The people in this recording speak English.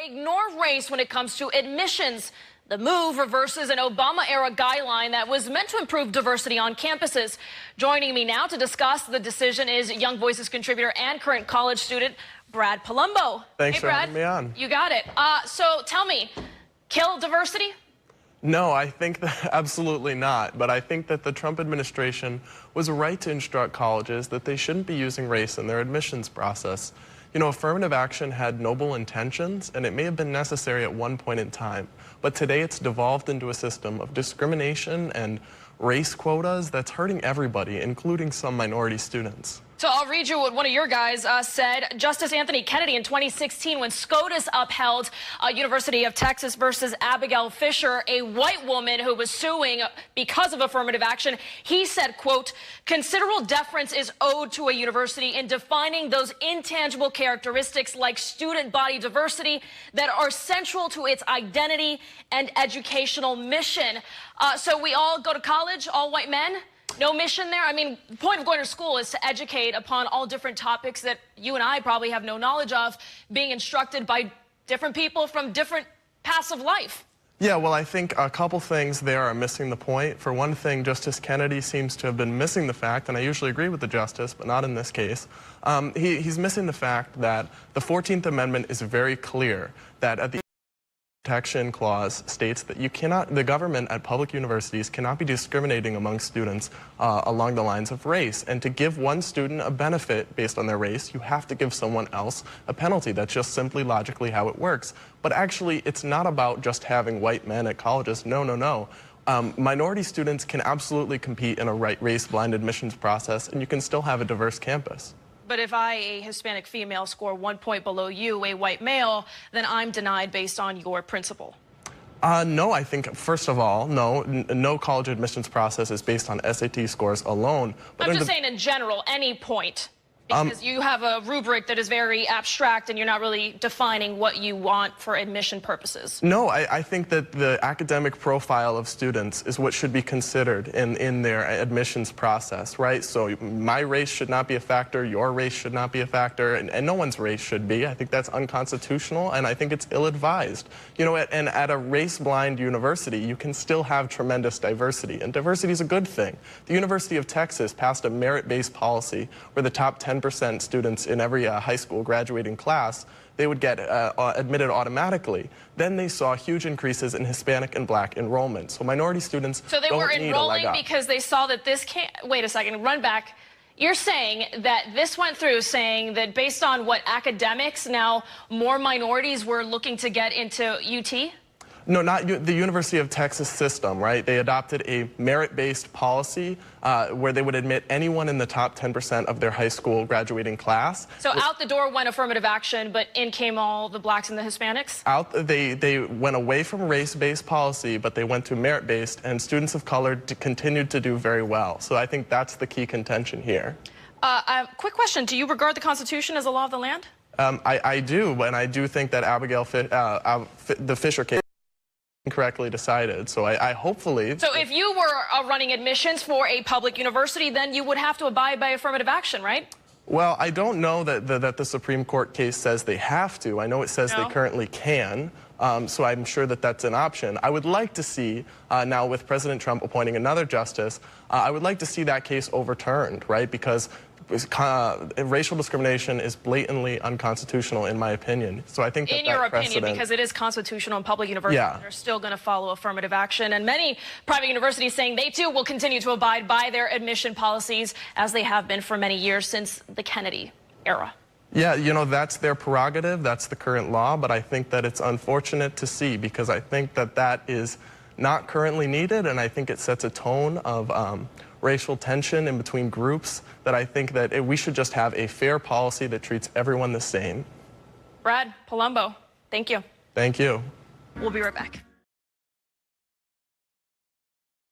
ignore race when it comes to admissions. The move reverses an Obama-era guideline that was meant to improve diversity on campuses. Joining me now to discuss the decision is Young Voices contributor and current college student Brad Polumbo. Thanks for Brad, having me on. You got it. So tell me, kill diversity? No, I think that absolutely not. But I think that the Trump administration was right to instruct colleges that they shouldn't be using race in their admissions process. You know, affirmative action had noble intentions, and it may have been necessary at one point in time. But today it's devolved into a system of discrimination and race quotas that's hurting everybody, including some minority students. So I'll read you what one of your guys said. Justice Anthony Kennedy in 2016, when SCOTUS upheld University of Texas versus Abigail Fisher, a white woman who was suing because of affirmative action, he said, quote, "Considerable deference is owed to a university in defining those intangible characteristics like student body diversity that are central to its identity and educational mission." So we all go to college, all white men? No mission there? I mean, the point of going to school is to educate upon all different topics that you and I probably have no knowledge of, being instructed by different people from different paths of life. Yeah, well, I think a couple things there are missing the point. For one thing, Justice Kennedy seems to have been missing the fact, and I usually agree with the justice, but not in this case, he's missing the fact that the 14th Amendment is very clear that at the Protection Clause states that the government at public universities cannot be discriminating among students along the lines of race. And to give one student a benefit based on their race, you have to give someone else a penalty. That's just simply logically how it works. But actually, it's not about just having white men at colleges. No, no, no. Minority students can absolutely compete in a race-blind admissions process, and you can still have a diverse campus. But if I, a Hispanic female, score 1 point below you, a white male, then I'm denied based on your principle. No, I think, first of all, no college admissions process is based on SAT scores alone. But I'm just saying in general, any point. Because you have a rubric that is very abstract and you're not really defining what you want for admission purposes. No, I think that the academic profile of students is what should be considered in their admissions process, right? So my race should not be a factor, your race should not be a factor, and no one's race should be. I think that's unconstitutional, and I think it's ill-advised. You know, and at a race-blind university, you can still have tremendous diversity, and diversity is a good thing. The University of Texas passed a merit-based policy where the top 10% students in every high school graduating class, they would get admitted automatically. Then they saw huge increases in Hispanic and black enrollment. So minority students So they were enrolling because they saw that this can't... Wait a second, run back. You're saying that this went through saying that based on what academics, now more minorities were looking to get into UT? No, not the University of Texas system, right? They adopted a merit-based policy where they would admit anyone in the top 10% of their high school graduating class. So out the door went affirmative action, but in came all the blacks and the Hispanics? They went away from race-based policy, but they went to merit-based, and students of color continued to do very well. So I think that's the key contention here. Quick question. Do you regard the Constitution as a law of the land? I do, and I do think that the Fisher case incorrectly decided, so I hopefully... So if you were running admissions for a public university, then you would have to abide by affirmative action, right? Well, I don't know that the Supreme Court case says they have to. I know it says they currently can, so I'm sure that that's an option. I would like to see, now with President Trump appointing another justice, I would like to see that case overturned, right? Because racial discrimination is blatantly unconstitutional, in my opinion. So I think that in your opinion, because it is constitutional in public universities, they're still going to follow affirmative action. And many private universities saying they, too, will continue to abide by their admission policies as they have been for many years since the Kennedy era. Yeah, you know, that's their prerogative. That's the current law. But I think that it's unfortunate to see, because I think that that is not currently needed, and I think it sets a tone of racial tension in between groups that I think that we should just have a fair policy that treats everyone the same. Brad Polumbo, thank you. Thank you. We'll be right back.